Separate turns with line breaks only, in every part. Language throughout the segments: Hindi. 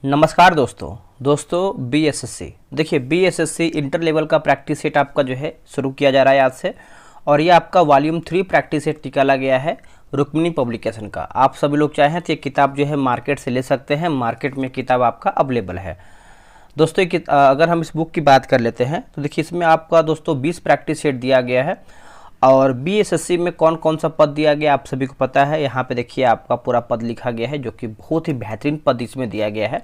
नमस्कार दोस्तों बीएसएससी देखिए बीएसएससी इंटर लेवल का प्रैक्टिस सेट आपका जो है शुरू किया जा रहा है आज से। और ये आपका वॉल्यूम 3 प्रैक्टिस सेट निकाला गया है रुक्मिणी पब्लिकेशन का। आप सभी लोग चाहें तो ये किताब जो है मार्केट से ले सकते हैं, मार्केट में किताब आपका अवेलेबल है। दोस्तों अगर हम इस बुक की बात कर लेते हैं तो देखिए इसमें आपका दोस्तों 20 प्रैक्टिस सेट दिया गया है। और बीएसएससी में कौन कौन सा पद दिया गया आप सभी को पता है। यहाँ पे देखिए आपका पूरा पद लिखा गया है जो कि बहुत ही बेहतरीन पद इसमें दिया गया है।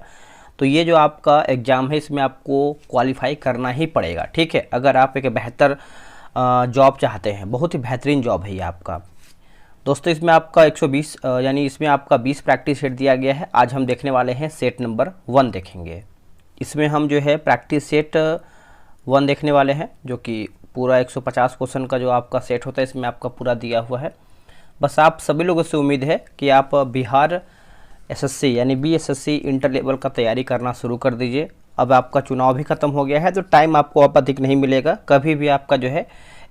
तो ये जो आपका एग्ज़ाम है इसमें आपको क्वालिफाई करना ही पड़ेगा, ठीक है। अगर आप एक बेहतर जॉब चाहते हैं, बहुत ही बेहतरीन जॉब है ये आपका। दोस्तों इसमें आपका 120 यानी इसमें आपका 20 प्रैक्टिस सेट दिया गया है। आज हम देखने वाले हैं सेट नंबर 1 देखेंगे। इसमें हम जो है प्रैक्टिस सेट 1 देखने वाले हैं जो कि पूरा 150 क्वेश्चन का जो आपका सेट होता है इसमें आपका पूरा दिया हुआ है। बस आप सभी लोगों से उम्मीद है कि आप बिहार एसएससी यानी बीएसएससी इंटर लेवल का तैयारी करना शुरू कर दीजिए। अब आपका चुनाव भी ख़त्म हो गया है तो टाइम आपको अब अधिक नहीं मिलेगा, कभी भी आपका जो है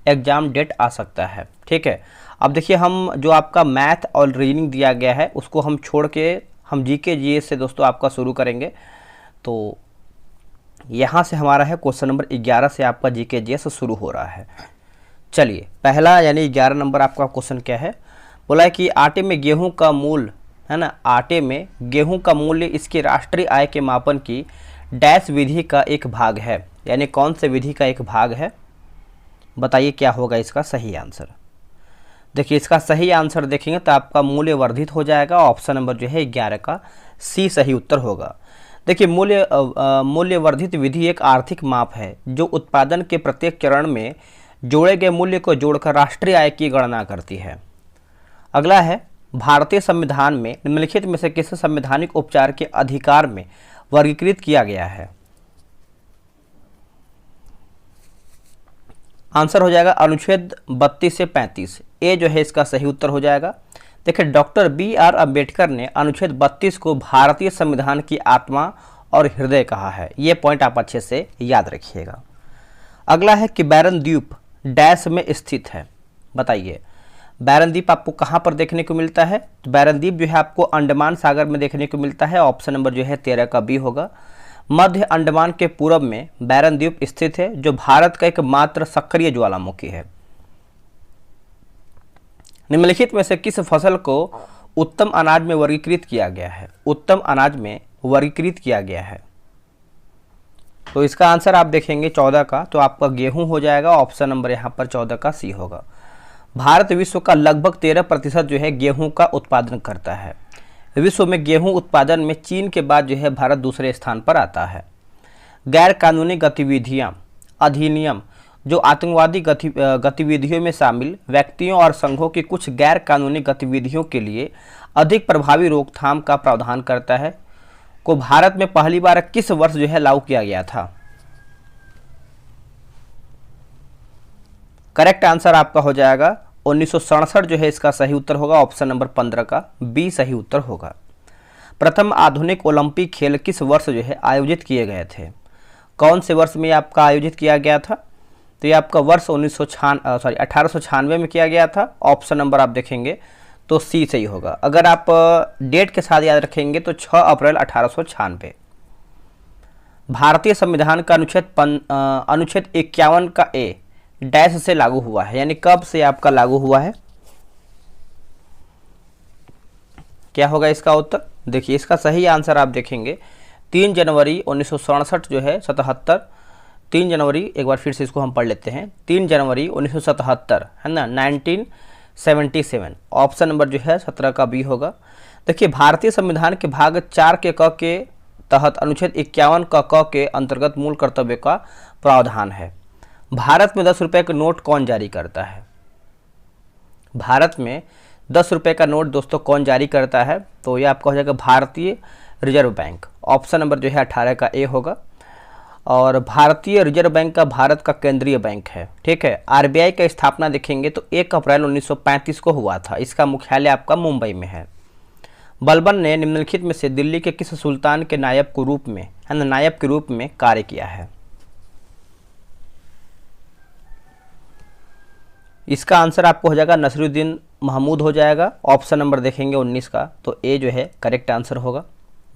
एग्ज़ाम डेट आ सकता है, ठीक है। अब देखिए हम जो आपका मैथ और रीजनिंग दिया गया है उसको हम छोड़ के हम जीके जीएस से दोस्तों आपका शुरू करेंगे। तो यहाँ से हमारा है क्वेश्चन नंबर 11 से आपका जीके जीएस शुरू हो रहा है। चलिए पहला यानी 11 नंबर आपका क्वेश्चन क्या है, बोला है कि आटे में गेहूं का मूल है ना, आटे में गेहूं का मूल्य इसके राष्ट्रीय आय के मापन की डैश विधि का एक भाग है। यानी कौन से विधि का एक भाग है, बताइए क्या होगा इसका सही आंसर। देखिए इसका सही आंसर देखेंगे तो आपका मूल्य वर्धित हो जाएगा। ऑप्शन नंबर जो है 11 का सी सही उत्तर होगा। देखिए मूल्य वर्धित विधि एक आर्थिक माप है जो उत्पादन के प्रत्येक चरण में जोड़े गए मूल्य को जोड़कर राष्ट्रीय आय की गणना करती है। अगला है भारतीय संविधान में निम्नलिखित में से किसे संवैधानिक उपचार के अधिकार में वर्गीकृत किया गया है। आंसर हो जाएगा अनुच्छेद 32 से 35। ए जो है इसका सही उत्तर हो जाएगा। देखिए डॉक्टर बी.आर. अम्बेडकर ने अनुच्छेद 32 को भारतीय संविधान की आत्मा और हृदय कहा है। ये पॉइंट आप अच्छे से याद रखिएगा। अगला है कि बैरन द्वीप डैश में स्थित है, बताइए। बैरन द्वीप आपको कहाँ पर देखने को मिलता है, तो बैरन द्वीप जो है आपको अंडमान सागर में देखने को मिलता है। ऑप्शन नंबर जो है 13 का बी होगा। मध्य अंडमान के पूर्व में बैरन द्वीप स्थित है जो भारत का एकमात्र सक्रिय ज्वालामुखी है। निम्नलिखित में से किस फसल को उत्तम अनाज में वर्गीकृत किया गया है, उत्तम अनाज में वर्गीकृत किया गया है। तो इसका आंसर आप देखेंगे 14 का, तो आपका गेहूं हो जाएगा। ऑप्शन नंबर यहाँ पर 14 का सी होगा। भारत विश्व का लगभग 13% जो है गेहूं का उत्पादन करता है। विश्व में गेहूं उत्पादन में चीन के बाद जो है भारत दूसरे स्थान पर आता है। गैर कानूनी गतिविधियां अधिनियम जो आतंकवादी गतिविधियों में शामिल व्यक्तियों और संघों की कुछ गैर कानूनी गतिविधियों के लिए अधिक प्रभावी रोकथाम का प्रावधान करता है को भारत में पहली बार किस वर्ष जो है लागू किया गया था। करेक्ट आंसर आपका हो जाएगा 1967 जो है इसका सही उत्तर होगा। ऑप्शन नंबर 15 का बी सही उत्तर होगा। प्रथम आधुनिक ओलंपिक खेल किस वर्ष जो है आयोजित किए गए थे, कौन से वर्ष में आपका आयोजित किया गया था, तो ये आपका वर्ष 1896 में किया गया था। ऑप्शन नंबर आप देखेंगे तो सी सही होगा। अगर आप डेट के साथ याद रखेंगे तो 6 अप्रैल 1896। भारतीय संविधान का अनुच्छेद 51 का ए डैश से लागू हुआ है, यानी कब से आपका लागू हुआ है, क्या होगा इसका उत्तर। देखिए इसका सही आंसर आप देखेंगे 3 जनवरी 1967 जो है 77, 3 जनवरी एक बार फिर से इसको हम पढ़ लेते हैं, 3 जनवरी 1977 है ना, 1977। ऑप्शन नंबर जो है 17 का बी होगा। देखिए भारतीय संविधान के भाग 4 के क के तहत अनुच्छेद 51 का क के अंतर्गत मूल कर्तव्य का प्रावधान है। भारत में 10 रुपये का नोट कौन जारी करता है, भारत में 10 रुपये का नोट दोस्तों कौन जारी करता है, तो ये आपका हो जाएगा भारतीय रिजर्व बैंक। ऑप्शन नंबर जो है 18 का ए होगा। और भारतीय रिजर्व बैंक का भारत का केंद्रीय बैंक है, ठीक है। आरबीआई का स्थापना देखेंगे तो 1 अप्रैल 1935 को हुआ था। इसका मुख्यालय आपका मुंबई में है। बलबन ने निम्नलिखित में से दिल्ली के किस सुल्तान के नायब के रूप में कार्य किया है। इसका आंसर आपको हो जाएगा नसीरुद्दीन महमूद हो जाएगा। ऑप्शन नंबर देखेंगे 19 का, तो ए जो है करेक्ट आंसर होगा।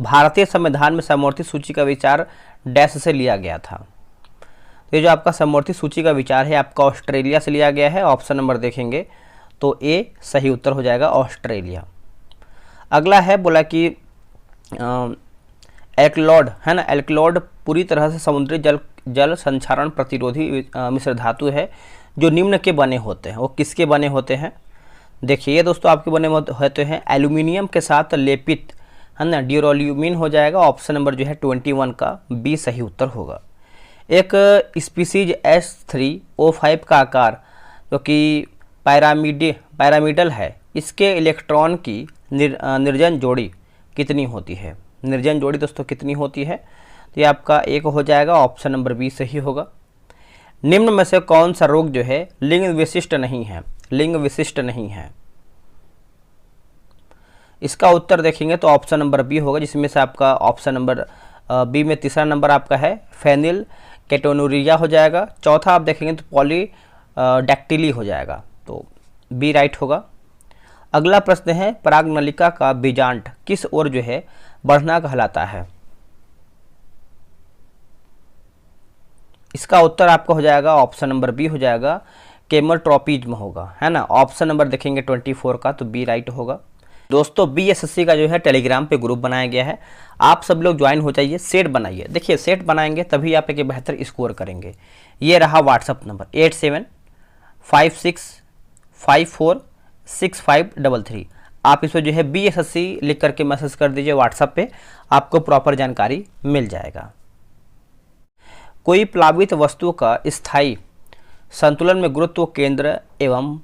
भारतीय संविधान में समवर्ती सूची का विचार डैश से लिया गया था। तो ये जो आपका समवर्ती सूची का विचार है आपका ऑस्ट्रेलिया से लिया गया है। ऑप्शन नंबर देखेंगे तो ए सही उत्तर हो जाएगा, ऑस्ट्रेलिया। अगला है बोला कि एल्कलॉड है ना, एल्कलॉड पूरी तरह से समुद्री जल संक्षारण प्रतिरोधी मिश्र धातु है जो निम्न के बने होते हैं। वो किसके बने होते हैं? देखिए ये दोस्तों आपके बने होते हैं एल्यूमिनियम के साथ लेपित है ना, ड्यूरोल्यूमिन हो जाएगा। ऑप्शन नंबर जो है 21 का बी सही उत्तर होगा। एक स्पीसीज S3O5 का आकार जो कि पैरामिडल है, इसके इलेक्ट्रॉन की निर्जन जोड़ी कितनी होती है? निर्जन जोड़ी दोस्तों कितनी होती है? तो ये आपका एक हो जाएगा, ऑप्शन नंबर बी सही होगा। निम्न में से कौन सा रोग जो है लिंग विशिष्ट नहीं है? लिंग विशिष्ट नहीं है, इसका उत्तर देखेंगे तो ऑप्शन नंबर बी होगा, जिसमें से आपका ऑप्शन नंबर बी में तीसरा नंबर आपका है फेनिल केटोनुरिया हो जाएगा। चौथा आप देखेंगे तो पॉलीडैक्टिली हो जाएगा, तो बी राइट होगा। अगला प्रश्न है परागनलिका का बीजांड किस ओर जो है बढ़ना कहलाता है? इसका उत्तर आपका हो जाएगा ऑप्शन नंबर बी हो जाएगा, केमोट्रोपिज्म होगा, है ना। ऑप्शन नंबर देखेंगे 24 का, तो बी राइट होगा। दोस्तों BSSC का जो है टेलीग्राम पे ग्रुप बनाया गया है, आप सब लोग ज्वाइन हो जाइए, सेट बनाइए। देखिए सेट बनाएंगे तभी आप एक बेहतर स्कोर करेंगे। ये रहा व्हाट्सअप नंबर 8756546533। आप इस पर जो है BSSC लिख करके मैसेज कर दीजिए व्हाट्सएप पे, आपको प्रॉपर जानकारी मिल जाएगा। कोई प्लावित वस्तु का स्थायी संतुलन में गुरुत्व केंद्र एवं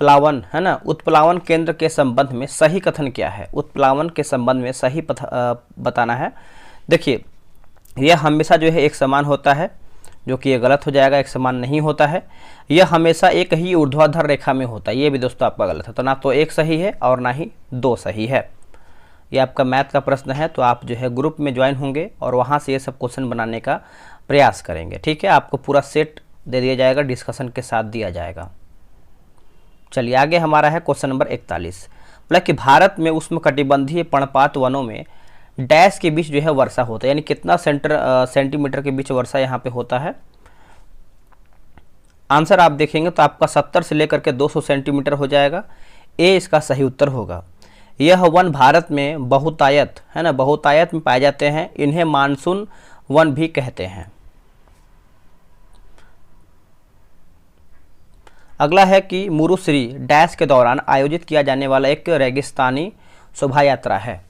प्लावन है ना, उत्प्लावन केंद्र के संबंध में सही कथन क्या है? उत्प्लावन के संबंध में सही बताना है। देखिए यह हमेशा जो है एक समान होता है, जो कि ये गलत हो जाएगा, एक समान नहीं होता है। यह हमेशा एक ही ऊर्ध्वाधर रेखा में होता है, ये भी दोस्तों आपका गलत है। तो ना तो एक सही है और ना ही दो सही है। ये आपका मैथ का प्रश्न है, तो आप जो है ग्रुप में ज्वाइन होंगे और वहाँ से ये सब क्वेश्चन बनाने का प्रयास करेंगे, ठीक है। आपको पूरा सेट दे दिया जाएगा, डिस्कशन के साथ दिया जाएगा। चलिए आगे हमारा है क्वेश्चन नंबर 41। मतलब कि भारत में उष्णकटिबंधीय पर्णपात वनों में डैश के बीच जो है वर्षा होता है, यानी कितना सेंटीमीटर के बीच वर्षा यहाँ पे होता है? आंसर आप देखेंगे तो आपका 70 से लेकर के 200 सेंटीमीटर हो जाएगा। ए इसका सही उत्तर होगा। यह वन भारत में बहुतायत है ना, बहुतायत में पाए जाते हैं। इन्हें मानसून वन भी कहते हैं। अगला है कि मुरुश्री डैश के दौरान आयोजित किया जाने वाला एक रेगिस्तानी शोभा यात्रा है।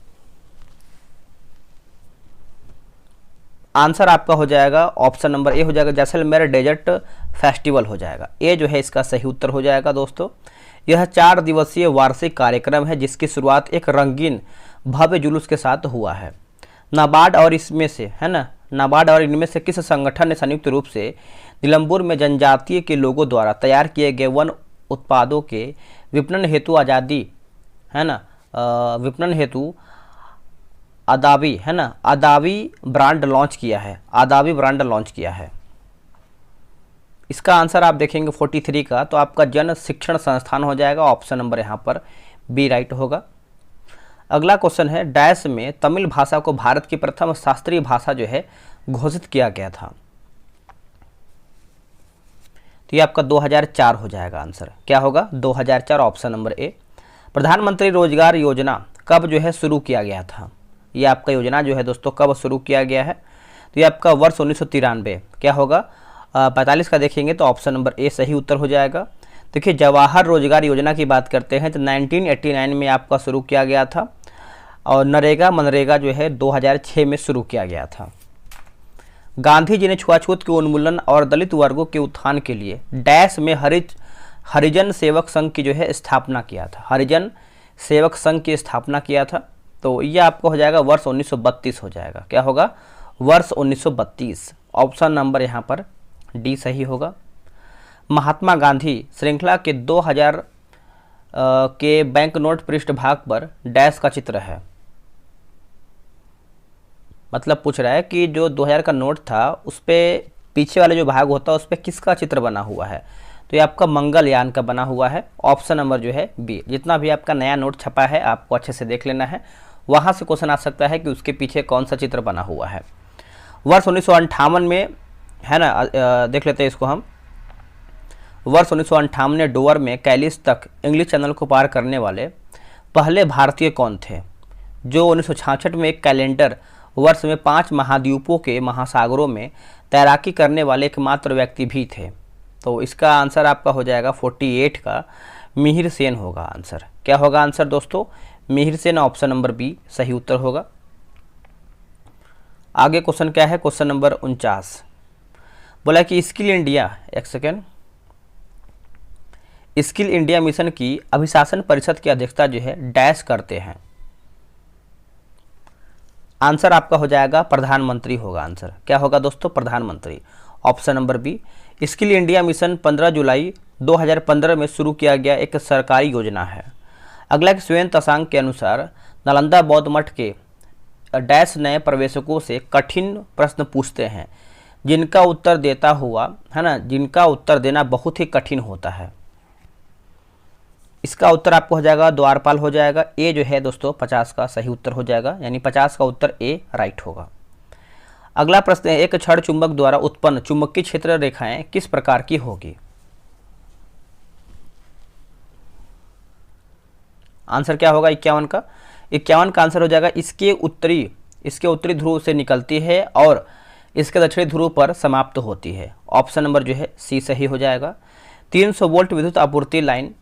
आंसर आपका हो जाएगा ऑप्शन नंबर ए हो जाएगा, जैसलमेर डेजर्ट फेस्टिवल हो जाएगा। ए जो है इसका सही उत्तर हो जाएगा। दोस्तों यह 4 दिवसीय वार्षिक कार्यक्रम है जिसकी शुरुआत एक रंगीन भव्य जुलूस के साथ हुआ है। नाबार्ड और इसमें से है ना, नाबार्ड और इनमें से किस संगठन ने संयुक्त रूप से नीलमपुर में जनजातीय के लोगों द्वारा तैयार किए गए वन उत्पादों के विपणन हेतु आज़ादी है ना, विपणन हेतु अदावी है ना, अदावी ब्रांड लॉन्च किया है? अदावी ब्रांड लॉन्च किया है। इसका आंसर आप देखेंगे 43 का, तो आपका जन शिक्षण संस्थान हो जाएगा। ऑप्शन नंबर यहाँ पर बी राइट होगा। अगला क्वेश्चन है डैश में तमिल भाषा को भारत की प्रथम शास्त्रीय भाषा जो है घोषित किया गया था? तो ये आपका 2004 हो जाएगा। आंसर क्या होगा? 2004, ऑप्शन नंबर ए। प्रधानमंत्री रोजगार योजना कब जो है शुरू किया गया था? ये आपका योजना जो है दोस्तों कब शुरू किया गया है? तो ये आपका वर्ष 1993। क्या होगा? 45 का देखेंगे तो ऑप्शन नंबर ए सही उत्तर हो जाएगा। देखिए जवाहर रोजगार योजना की बात करते हैं तो 1989 में आपका शुरू किया गया था और मनरेगा जो है 2006 में शुरू किया गया था। गांधी जी ने छुआछूत के उन्मूलन और दलित वर्गों के उत्थान के लिए डैश में हरिजन सेवक संघ की जो है स्थापना किया था। हरिजन सेवक संघ की स्थापना किया था। तो ये आपको हो जाएगा वर्ष 1932 हो जाएगा। क्या होगा? वर्ष 1932। ऑप्शन नंबर यहाँ पर डी सही होगा। महात्मा गांधी श्रृंखला के 2000 के बैंक नोट पृष्ठभाग पर डैश का चित्र है। मतलब पूछ रहा है कि जो 2000 का नोट था उस पर पीछे वाले जो भाग होता है उस पर किसका चित्र बना हुआ है? तो ये आपका मंगलयान का बना हुआ है। ऑप्शन नंबर जो है बी। जितना भी आपका नया नोट छपा है आपको अच्छे से देख लेना है, वहाँ से क्वेश्चन आ सकता है कि उसके पीछे कौन सा चित्र बना हुआ है। वर्ष 1958 में, है ना, देख लेते हैं इसको हम। वर्ष 1958 में डोवर में कैलिस तक इंग्लिश चैनल को पार करने वाले पहले भारतीय कौन थे, जो 1966 में एक कैलेंडर वर्ष में 5 महाद्वीपों के महासागरों में तैराकी करने वाले एकमात्र व्यक्ति भी थे। तो इसका आंसर आपका हो जाएगा 48 का मिहिर सेन होगा आंसर। क्या होगा आंसर दोस्तों? Mihir Sen, option number B सही उत्तर होगा। आगे क्वेश्चन क्या है? क्वेश्चन नंबर 49 बोला कि स्किल इंडिया, एक सेकेंड, स्किल इंडिया मिशन की अभिशासन परिषद की अध्यक्षता जो है डैश करते हैं। आंसर आपका हो जाएगा प्रधानमंत्री होगा आंसर। क्या होगा दोस्तों? प्रधानमंत्री, option number B. Skill India mission 15 जुलाई 2015 में शुरू किया गया एक सरकारी योजना है। अगला स्वेन तसांग के अनुसार नालंदा बौद्ध मठ के डैश नए प्रवेशकों से कठिन प्रश्न पूछते हैं जिनका उत्तर देता हुआ, है ना, जिनका उत्तर देना बहुत ही कठिन होता है। इसका उत्तर आपको हो जाएगा द्वारपाल हो जाएगा। ए जो है दोस्तों 50 का सही उत्तर हो जाएगा, यानी 50 का उत्तर ए राइट होगा। अगला प्रश्न है, एक क्षण चुंबक द्वारा उत्पन्न चुंबकीय क्षेत्र रेखाएं किस प्रकार की होगी? आंसर क्या होगा 51 का? 51 का आंसर हो जाएगा इसके उत्तरी ध्रुव से निकलती है और इसके दक्षिणी ध्रुव पर समाप्त होती है। ऑप्शन नंबर जो है सी सही हो जाएगा। 300 वोल्ट विद्युत आपूर्ति लाइन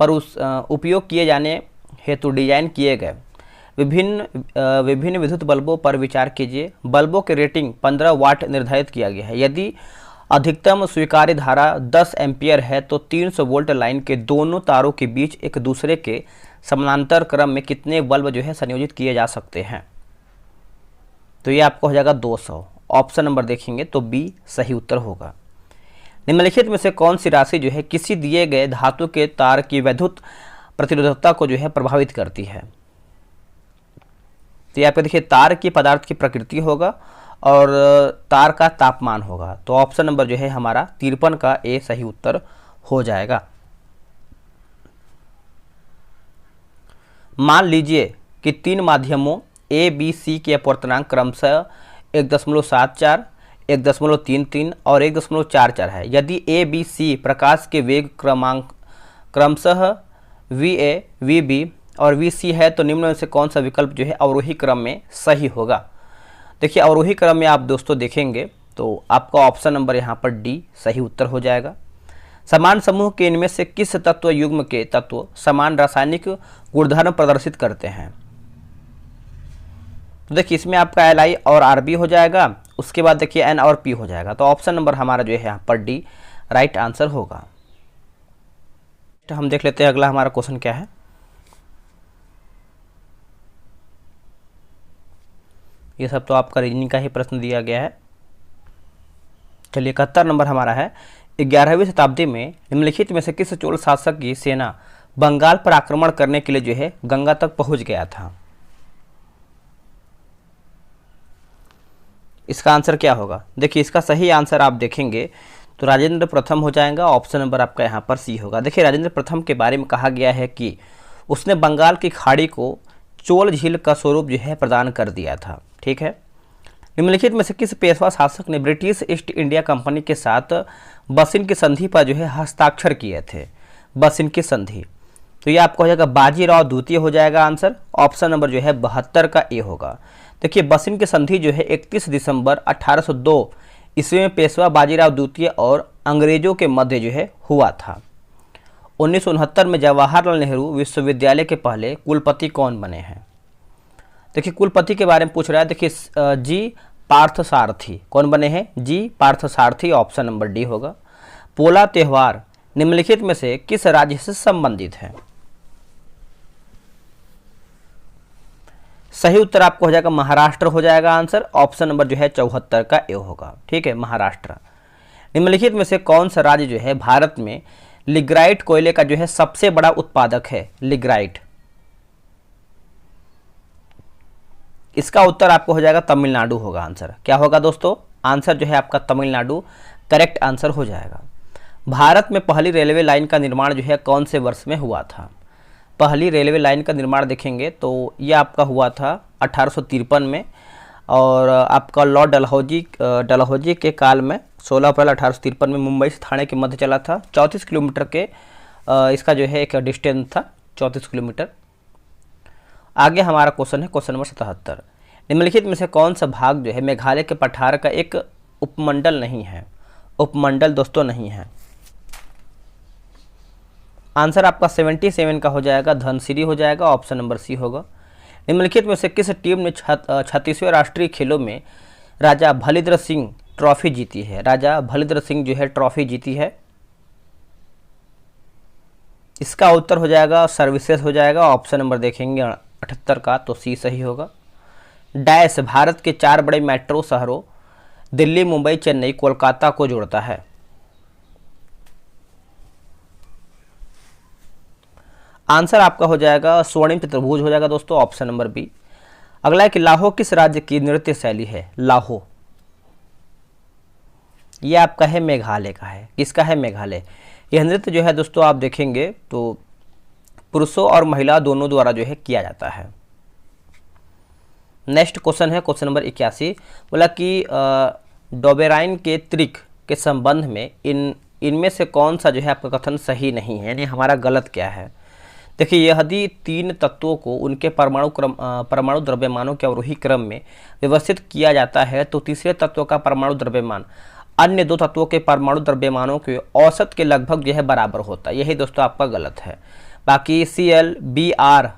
पर उपयोग किए जाने हेतु डिजाइन किए गए विभिन्न विद्युत बल्बों पर विचार कीजिए। बल्बों की रेटिंग 15 वाट निर्धारित किया गया है। यदि अधिकतम स्वीकार्य धारा 10 एम्पियर है तो 300 वोल्ट लाइन के दोनों तारों के बीच एक दूसरे के समानांतर क्रम में कितने बल्ब जो है संयोजित किए जा सकते हैं? तो ये आपको हो जाएगा 200। ऑप्शन नंबर देखेंगे तो बी सही उत्तर होगा। निम्नलिखित में से कौन सी राशि जो है किसी दिए गए धातु के तार की वैद्युत प्रतिरोधकता को जो है प्रभावित करती है? तो यहाँ पे देखिए तार की पदार्थ की प्रकृति होगा और तार का तापमान होगा। तो ऑप्शन नंबर जो है हमारा 53 का ए सही उत्तर हो जाएगा। मान लीजिए कि 3 माध्यमों ए बी सी के अपवर्तनांक क्रमशः 1.74, 1.33 और 1.44 है। यदि ए बी सी प्रकाश के वेग क्रमांक क्रमशः वी ए, वी बी और वी सी है तो निम्न में से कौन सा विकल्प जो है अवरोही क्रम में सही होगा? देखिए अवरोही क्रम में आप दोस्तों देखेंगे तो आपका ऑप्शन नंबर यहाँ पर डी सही उत्तर हो जाएगा। समान समूह के इनमें से किस तत्व युग्म के तत्व समान रासायनिक गुणधर्म प्रदर्शित करते हैं? तो देखिए इसमें आपका एल आई और आर बी हो जाएगा, उसके बाद देखिए एन और पी हो जाएगा। तो ऑप्शन नंबर हमारा जो है यहाँ पर डी राइट आंसर होगा। तो हम देख लेते हैं अगला हमारा क्वेश्चन क्या है। ये सब तो आपका रीजनिंग का ही प्रश्न दिया गया है। चलिए 71 नंबर हमारा है, 11वीं शताब्दी में निम्नलिखित में से किस चोल शासक की सेना बंगाल पर आक्रमण करने के लिए जो है गंगा तक पहुंच गया था? इसका आंसर क्या होगा? देखिए इसका सही आंसर आप देखेंगे तो राजेंद्र प्रथम हो जाएगा। ऑप्शन नंबर आपका यहाँ पर सी होगा। देखिए राजेंद्र प्रथम के बारे में कहा गया है कि उसने बंगाल की खाड़ी को चोल झील का स्वरूप जो है प्रदान कर दिया था। ठीक है। निम्नलिखित में से किस पेशवा शासक ने ब्रिटिश ईस्ट इंडिया कंपनी के साथ बसिन की संधि पर जो है हस्ताक्षर किए थे? बसिन की संधि, तो ये आपको हो जाएगा बाजीराव द्वितीय हो जाएगा आंसर। ऑप्शन नंबर जो है 72 का ए होगा। देखिए बसिन की संधि जो है 31 दिसंबर 1802 ईस्वी में पेशवा बाजीराव द्वितीय और अंग्रेजों के मध्य जो है हुआ था। 1969 में जवाहरलाल नेहरू विश्वविद्यालय के पहले कुलपति कौन बने हैं? देखिए कुलपति के बारे में पूछ रहा है। देखिए जी पार्थसारथी कौन बने हैं? जी पार्थसारथी, ऑप्शन नंबर डी होगा। पोला त्योहार निम्नलिखित में से किस राज्य से संबंधित है? सही उत्तर आपको हो जाएगा महाराष्ट्र हो जाएगा आंसर। ऑप्शन नंबर जो है 74 का ए होगा। ठीक है, महाराष्ट्र। निम्नलिखित में से कौन सा राज्य जो है भारत में लिग्राइट कोयले का जो है सबसे बड़ा उत्पादक है? लिग्राइट, इसका उत्तर आपको हो जाएगा तमिलनाडु होगा आंसर। क्या होगा दोस्तों? आंसर जो है आपका तमिलनाडु करेक्ट आंसर हो जाएगा। भारत में पहली रेलवे लाइन का निर्माण जो है कौन से वर्ष में हुआ था? पहली रेलवे लाइन का निर्माण देखेंगे तो ये आपका हुआ था 1853 में, और आपका लॉर्ड डलहौजी के काल में 16 अप्रैल 1853 में मुंबई से थाने के मध्य चला था। 34 किलोमीटर के इसका जो है एक डिस्टेंस था, 34 किलोमीटर। आगे हमारा क्वेश्चन है क्वेश्चन नंबर 77। निम्नलिखित में से कौन सा भाग जो है मेघालय के पठार का एक उपमंडल नहीं है? उपमंडल दोस्तों नहीं है। आंसर आपका 77 का हो जाएगा, धनसिरी हो जाएगा, ऑप्शन नंबर सी होगा। निम्नलिखित में से किस टीम ने 36वें राष्ट्रीय खेलों में राजा भलींद्र सिंह ट्रॉफी जीती है? राजा भलींद्र सिंह जो है ट्रॉफी जीती है। इसका उत्तर हो जाएगा सर्विसेज हो जाएगा, ऑप्शन नंबर देखेंगे 78 का, तो सी सही होगा। डैश भारत के 4 बड़े मेट्रो शहरों दिल्ली, मुंबई, चेन्नई, कोलकाता को जोड़ता है? आंसर आपका हो जाएगा स्वर्णिम चतुर्भुज हो जाएगा दोस्तों, ऑप्शन नंबर बी। अगला है कि लाहो किस राज्य की नृत्य शैली है? लाहो ये आपका है मेघालय का है। किसका है? मेघालय। यह नृत्य जो है दोस्तों आप देखेंगे तो पुरुषों और महिला दोनों द्वारा जो है किया जाता है। नेक्स्ट क्वेश्चन है क्वेश्चन नंबर 81। बोला कि डोबेराइन के त्रिक के संबंध में इनमें से कौन सा जो है आपका कथन सही नहीं है, यानी हमारा गलत क्या है? देखिए, यदि 3 तत्वों को उनके परमाणु द्रव्यमानों के अवरोही क्रम में व्यवस्थित किया जाता है तो तीसरे तत्व का परमाणु द्रव्यमान अन्य 2 तत्वों के परमाणु द्रव्यमानों के औसत के लगभग जो है बराबर होता है। यही दोस्तों आपका गलत है। बाकी Cl, Br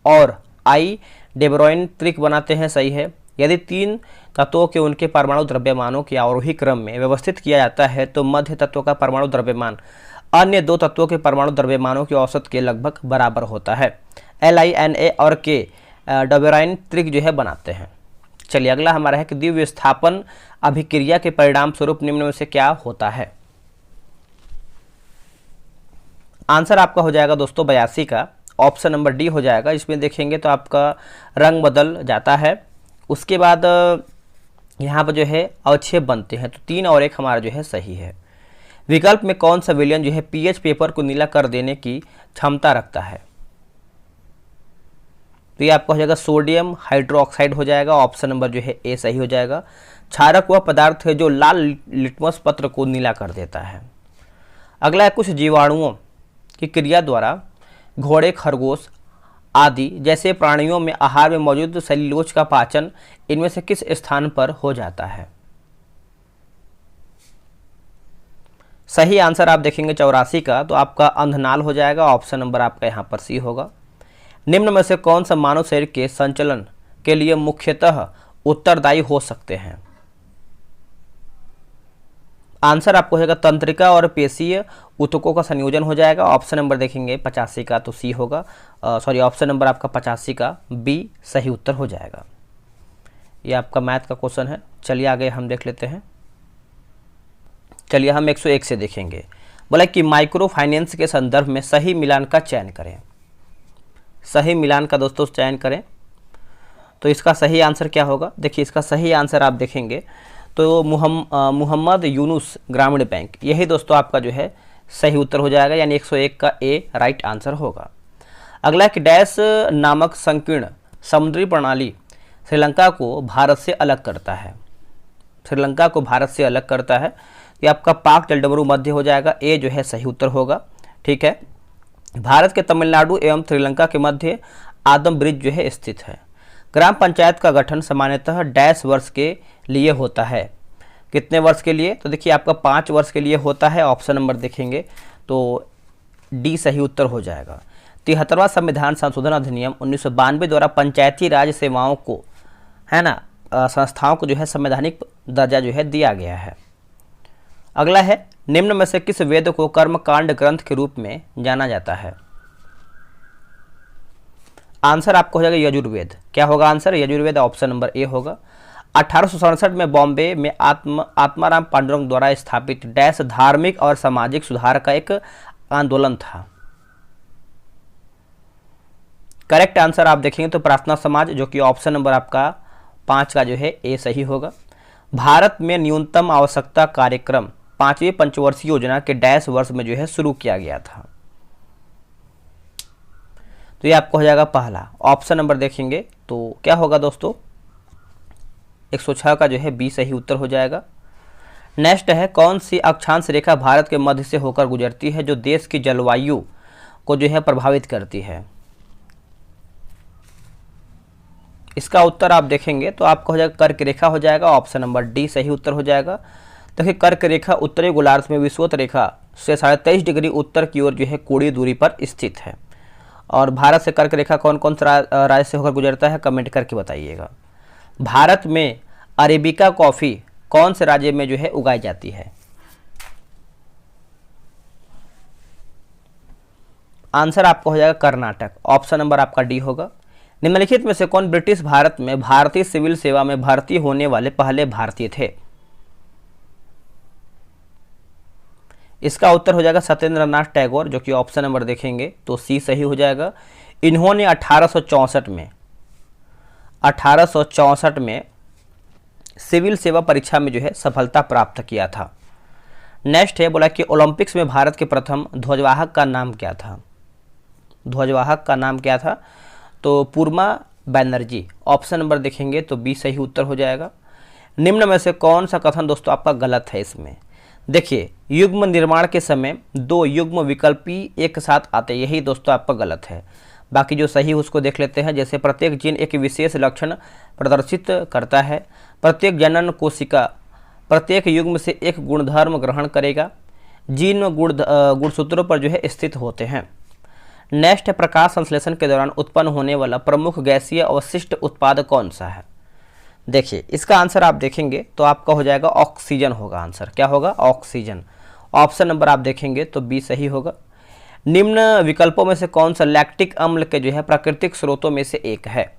और I डेब्रोइन त्रिक बनाते हैं, सही है। यदि 3 तत्वों के उनके परमाणु द्रव्यमानों के अवरोही क्रम में व्यवस्थित किया जाता है तो मध्य तत्व का परमाणु द्रव्यमान अन्य 2 तत्वों के परमाणु द्रव्यमानों के औसत के लगभग बराबर होता है। Li, Na और K डोबेराइन त्रिक जो है बनाते हैं। चलिए अगला हमारा है कि द्वितीय विस्थापन अभिक्रिया के परिणाम स्वरूप निम्न में से क्या होता है? आंसर आपका हो जाएगा दोस्तों 82 का, ऑप्शन नंबर डी हो जाएगा। इसमें देखेंगे तो आपका रंग बदल जाता है, उसके बाद यहाँ पर जो है अवक्षेप बनते हैं, तो 3 और 1 हमारा जो है सही है। विकल्प में कौन सा विलयन जो है पीएच पेपर को नीला कर देने की क्षमता रखता है? तो ये आपका हो जाएगा सोडियम हाइड्रोक्साइड हो जाएगा, ऑप्शन नंबर जो है ए सही हो जाएगा। क्षारक वह पदार्थ है जो लाल लिटमस पत्र को नीला कर देता है। अगला है कुछ जीवाणुओं की क्रिया द्वारा घोड़े, खरगोश आदि जैसे प्राणियों में आहार में मौजूद सेल्यूलोज का पाचन इनमें से किस स्थान पर हो जाता है? सही आंसर आप देखेंगे 84 का, तो आपका अंधनाल हो जाएगा, ऑप्शन नंबर आपका यहाँ पर सी होगा। निम्न में से कौन सा मानव शरीर के संचलन के लिए मुख्यतः उत्तरदायी हो सकते हैं? आंसर आपको होगा तंत्रिका और पेशीय ऊतकों का संयोजन हो जाएगा, ऑप्शन नंबर देखेंगे 85 का, तो सी होगा। सॉरी, ऑप्शन नंबर आपका 85 का बी सही उत्तर हो जाएगा। ये आपका मैथ का क्वेश्चन है। चलिए आगे हम देख लेते हैं। चलिए हम 101 से देखेंगे। बोला कि माइक्रो फाइनेंस के संदर्भ में सही मिलान का चयन करें। सही मिलान का दोस्तों चयन करें, तो इसका सही आंसर क्या होगा? देखिए, इसका सही आंसर आप देखेंगे तो मोहम्मद यूनुस ग्रामीण बैंक, यही दोस्तों आपका जो है सही उत्तर हो जाएगा, यानी 101 का ए राइट आंसर होगा। अगला कि डैश नामक संकीर्ण समुद्री प्रणाली श्रीलंका को भारत से अलग करता है। श्रीलंका को भारत से अलग करता है, ये आपका पाक जलडमरू मध्य हो जाएगा, ए जो है सही उत्तर होगा। ठीक है। भारत के तमिलनाडु एवं श्रीलंका के मध्य आदम ब्रिज जो है स्थित है। ग्राम पंचायत का गठन सामान्यतः डैश वर्ष के लिए होता है। कितने वर्ष के लिए? तो देखिए आपका 5 वर्ष के लिए होता है, ऑप्शन नंबर देखेंगे तो डी सही उत्तर हो जाएगा। 73वां संविधान संशोधन अधिनियम 1992 द्वारा पंचायती राज सेवाओं को, है ना, संस्थाओं को जो है संवैधानिक दर्जा जो है दिया गया है। अगला है निम्न में से किस वेद को कर्मकांड ग्रंथ के रूप में जाना जाता है? आंसर आपको हो जाएगा यजुर्वेद। क्या होगा answer? Yajurveda, option number A होगा। 1867 में बॉम्बे में आत्माराम पांडुरंग द्वारा स्थापित डैश धार्मिक और सामाजिक सुधार का एक आंदोलन था। करेक्ट आंसर आप देखेंगे तो प्रार्थना समाज, जो कि ऑप्शन नंबर आपका 5 का जो है ए सही होगा। भारत में न्यूनतम आवश्यकता कार्यक्रम 5वीं पंचवर्षीय योजना के डैश वर्ष में जो है शुरू किया गया था। तो ये आपको हो जाएगा पहला। ऑप्शन नंबर देखेंगे तो क्या होगा दोस्तों, 106 का जो है बी सही उत्तर हो जाएगा। नेक्स्ट है, कौन सी अक्षांश रेखा भारत के मध्य से होकर गुजरती है जो देश की जलवायु को जो है प्रभावित करती है? इसका उत्तर आप देखेंगे तो आपका हो जाएगा कर्क रेखा हो जाएगा। ऑप्शन नंबर डी सही उत्तर हो जाएगा। देखिए कर्क रेखा उत्तरी गोलार्ध में विषुवत रेखा से 23.5 डिग्री उत्तर की ओर जो है कोणीय दूरी पर स्थित है। और भारत से कर्क रेखा कौन कौन सा राज्य से होकर गुजरता है, कमेंट करके बताइएगा। भारत में अरेबिका कॉफ़ी कौन से राज्य में जो है उगाई जाती है? आंसर आपका हो जाएगा कर्नाटक। ऑप्शन नंबर आपका डी होगा। निम्नलिखित में से कौन ब्रिटिश भारत में भारतीय सिविल सेवा में भर्ती होने वाले पहले भारतीय थे? इसका उत्तर हो जाएगा सत्येंद्रनाथ टैगोर, जो कि ऑप्शन नंबर देखेंगे तो सी सही हो जाएगा। इन्होंने 1864 में सिविल सेवा परीक्षा में जो है सफलता प्राप्त किया था। नेक्स्ट है, बोला कि ओलंपिक्स में भारत के प्रथम ध्वजवाहक का नाम क्या था? ध्वजवाहक का नाम क्या था? तो पूर्मा बैनर्जी। ऑप्शन नंबर देखेंगे तो बी सही उत्तर हो जाएगा। निम्न में से कौन सा कथन दोस्तों आपका गलत है इसमें? देखिए, युग्म निर्माण के समय दो युग्म विकल्पी एक साथ आते, यही दोस्तों आपका गलत है। बाकी जो सही उसको देख लेते हैं। जैसे प्रत्येक जीन एक विशेष लक्षण प्रदर्शित करता है, प्रत्येक जनन कोशिका प्रत्येक युग्म से एक गुणधर्म ग्रहण करेगा, जीन गुणसूत्रों पर जो है स्थित होते हैं। नेक्स्ट है, प्रकाश संश्लेषण के दौरान उत्पन्न होने वाला प्रमुख गैसीय अवशिष्ट उत्पाद कौन सा है? देखिए, इसका आंसर आप देखेंगे तो आपका हो जाएगा ऑक्सीजन होगा आंसर। क्या होगा? ऑक्सीजन। ऑप्शन नंबर आप देखेंगे तो बी सही होगा। निम्न विकल्पों में से कौन सा लैक्टिक अम्ल के जो है प्राकृतिक स्रोतों में से एक है?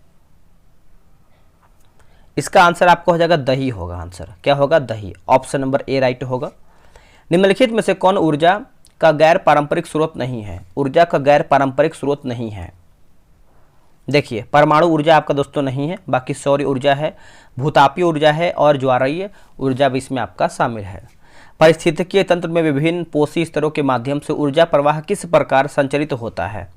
इसका आंसर आपका हो जाएगा दही होगा आंसर। क्या होगा? दही। ऑप्शन नंबर ए राइट होगा। निम्नलिखित में से कौन ऊर्जा का गैर पारंपरिक स्रोत नहीं है? ऊर्जा का गैर पारंपरिक स्रोत नहीं है। देखिए, परमाणु ऊर्जा आपका दोस्तों नहीं है, बाकी सौर ऊर्जा है, भूतापीय ऊर्जा है और ज्वारीय ऊर्जा भी इसमें आपका शामिल है। पारिस्थितिकीय तंत्र में विभिन्न पोषी स्तरों के माध्यम से ऊर्जा प्रवाह किस प्रकार संचालित होता है?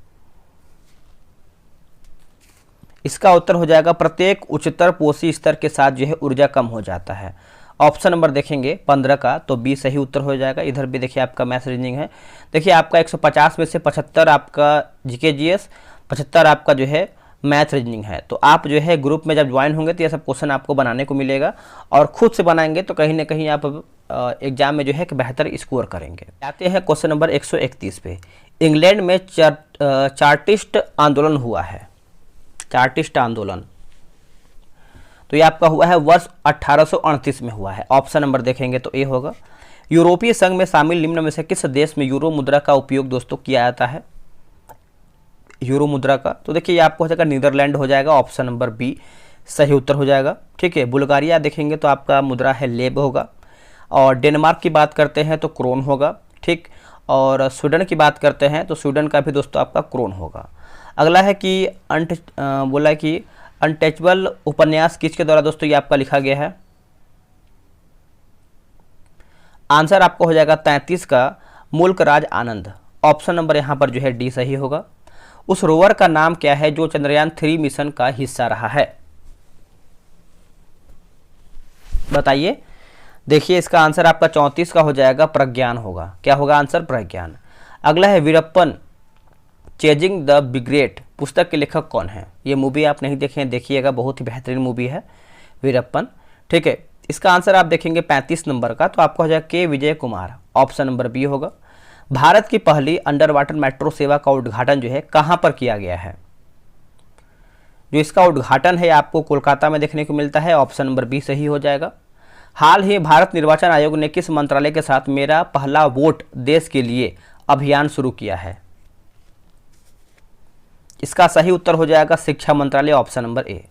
इसका उत्तर हो जाएगा प्रत्येक उच्चतर पोषी स्तर के साथ जो है ऊर्जा कम हो जाता है। ऑप्शन नंबर देखेंगे 15 का तो बी सही उत्तर हो जाएगा। इधर भी देखिए आपका मैथ रीजनिंग है। देखिए, आपका 150 में से 75 आपका जीके जीएस, 75 आपका जो है मैथ रीजनिंग है। तो आप जो है ग्रुप में जब ज्वाइन होंगे तो ये सब क्वेश्चन आपको बनाने को मिलेगा और खुद से बनाएंगे तो कहीं ना कहीं आप एग्जाम में जो है एक बेहतर स्कोर करेंगे। आते हैं क्वेश्चन नंबर 131 पे। इंग्लैंड में चार्टिस्ट आंदोलन हुआ है। चार्टिस्ट आंदोलन तो ये आपका हुआ है वर्ष 1838 में हुआ है। ऑप्शन नंबर देखेंगे तो ए होगा। यूरोपीय संघ में शामिल निम्न में से किस देश में यूरो मुद्रा का उपयोग दोस्तों किया जाता है? यूरो मुद्रा का तो देखिए, ये आपको हो जाएगा नीदरलैंड हो जाएगा। ऑप्शन नंबर बी सही उत्तर हो जाएगा। ठीक है, बुल्गारिया देखेंगे तो आपका मुद्रा है लेब होगा। और डेनमार्क की बात करते हैं तो क्रोन होगा। ठीक, और स्वीडन की बात करते हैं तो स्वीडन का भी दोस्तों आपका क्रोन होगा। अगला है कि बोला है कि अनटचेबल उपन्यास किसके द्वारा दोस्तों ये आपका लिखा गया है? आंसर आपको हो जाएगा 33 का मुल्क राज आनंद। ऑप्शन नंबर यहाँ पर जो है डी सही होगा। उस रोवर का नाम क्या है जो चंद्रयान 3 मिशन का हिस्सा रहा है? बताइए। देखिए, इसका आंसर आपका 34 का हो जाएगा प्रज्ञान होगा। क्या होगा आंसर? प्रज्ञान। अगला है वीरप्पन चेजिंग द बिग्रेट पुस्तक के लेखक कौन है? ये मूवी आप नहीं देखे हैं, देखिएगा, बहुत ही बेहतरीन मूवी है वीरप्पन। ठीक है, इसका आंसर आप देखेंगे 35 नंबर का तो आपको हो जाएगा के Vijay Kumar. Option number B होगा। भारत की पहली अंडर वाटर मेट्रो सेवा का उद्घाटन जो है कहाँ पर किया गया है? जो इसका उद्घाटन है आपको कोलकाता में देखने को मिलता है। ऑप्शन नंबर बी सही हो जाएगा। हाल ही भारत निर्वाचन आयोग ने किस मंत्रालय के साथ मेरा पहला वोट देश के लिए अभियान शुरू किया है? इसका सही उत्तर हो जाएगा शिक्षा मंत्रालय। Option number A.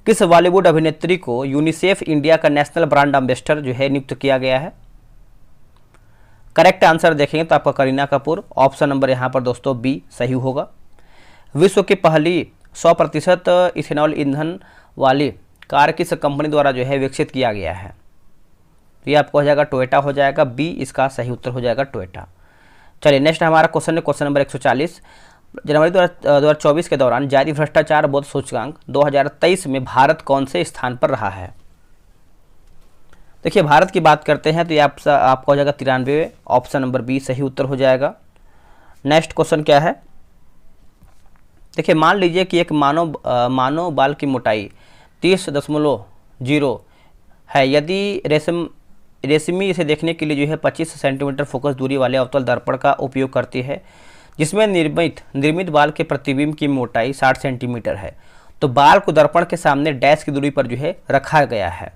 किस बॉलीवुड अभिनेत्री को यूनिसेफ इंडिया का नेशनल ब्रांड एम्बेसडर जो है नियुक्त किया गया है? करेक्ट आंसर देखेंगे तो आपका करीना कपूर। ऑप्शन नंबर यहाँ पर दोस्तों बी सही होगा। विश्व की पहली 100% इथेनॉल ईंधन वाली कार किस कंपनी द्वारा जो है विकसित किया गया है? तो ये आपको हो जाएगा टोयोटा हो जाएगा। बी इसका सही उत्तर हो जाएगा टोयोटा। चलिए, नेक्स्ट हमारा क्वेश्चन है क्वेश्चन नंबर 140। जनवरी 2024 के दौरान जारी भ्रष्टाचार बोध सूचकांक 2023 में भारत कौन से स्थान पर रहा है? देखिए भारत की बात करते हैं तो ये आपका हो जाएगा 93, ऑप्शन नंबर बी सही उत्तर हो जाएगा। नेक्स्ट क्वेश्चन क्या है? देखिए मान लीजिए कि एक मानव बाल की मोटाई 30.0 है। यदि रेशमी इसे देखने के लिए जो है 25 सेंटीमीटर फोकस दूरी वाले अवतल दर्पण का उपयोग करती है, जिसमें निर्मित बाल के प्रतिबिंब की मोटाई 60 सेंटीमीटर है, तो बाल को दर्पण के सामने डैश की दूरी पर जो है रखा गया है,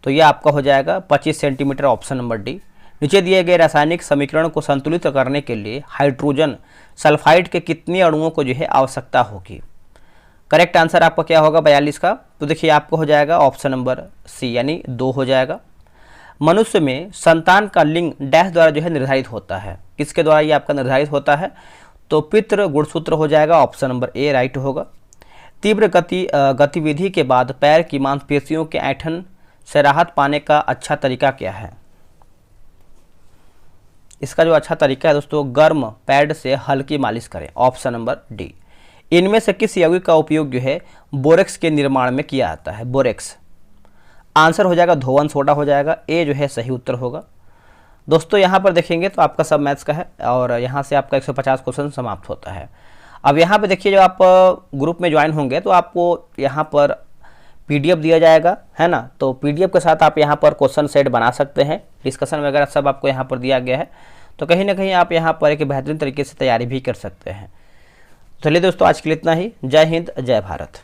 तो यह आपका हो जाएगा 25 सेंटीमीटर, ऑप्शन नंबर डी। नीचे दिए गए रासायनिक समीकरण को संतुलित करने के लिए हाइड्रोजन सल्फाइड के कितने अणुओं को जो है आवश्यकता होगी? करेक्ट आंसर आपका क्या होगा 42 का? तो देखिए आपको हो जाएगा ऑप्शन नंबर सी यानी 2 हो जाएगा। मनुष्य में संतान का लिंग डैश द्वारा जो है निर्धारित होता है, किसके द्वारा ये आपका निर्धारित होता है? तो पितृ गुणसूत्र हो जाएगा, ऑप्शन नंबर ए राइट होगा। तीव्र गतिविधि के बाद पैर की मांसपेशियों के ऐंठन से राहत पाने का अच्छा तरीका क्या है? इसका जो अच्छा तरीका है दोस्तों, गर्म पैड से हल्की मालिश करें, ऑप्शन नंबर डी। इनमें से किस यौगिक का उपयोग जो है बोरेक्स के निर्माण में किया जाता है? बोरेक्स आंसर हो जाएगा धोवन सोडा हो जाएगा, ए जो है सही उत्तर होगा। दोस्तों यहाँ पर देखेंगे तो आपका सब मैथ्स का है और यहाँ से आपका 150 क्वेश्चन समाप्त होता है। अब यहाँ पे देखिए, जब आप ग्रुप में ज्वाइन होंगे तो आपको यहाँ पर पीडीएफ दिया जाएगा, है ना, तो पीडीएफ के साथ आप यहाँ पर क्वेश्चन सेट बना सकते हैं, डिस्कशन वगैरह सब आपको यहाँ पर दिया गया है, तो कहीं ना कहीं आप यहाँ पर एक बेहतरीन तरीके से तैयारी भी कर सकते हैं। चलिए दोस्तों आज के लिए इतना ही। जय हिंद, जय भारत।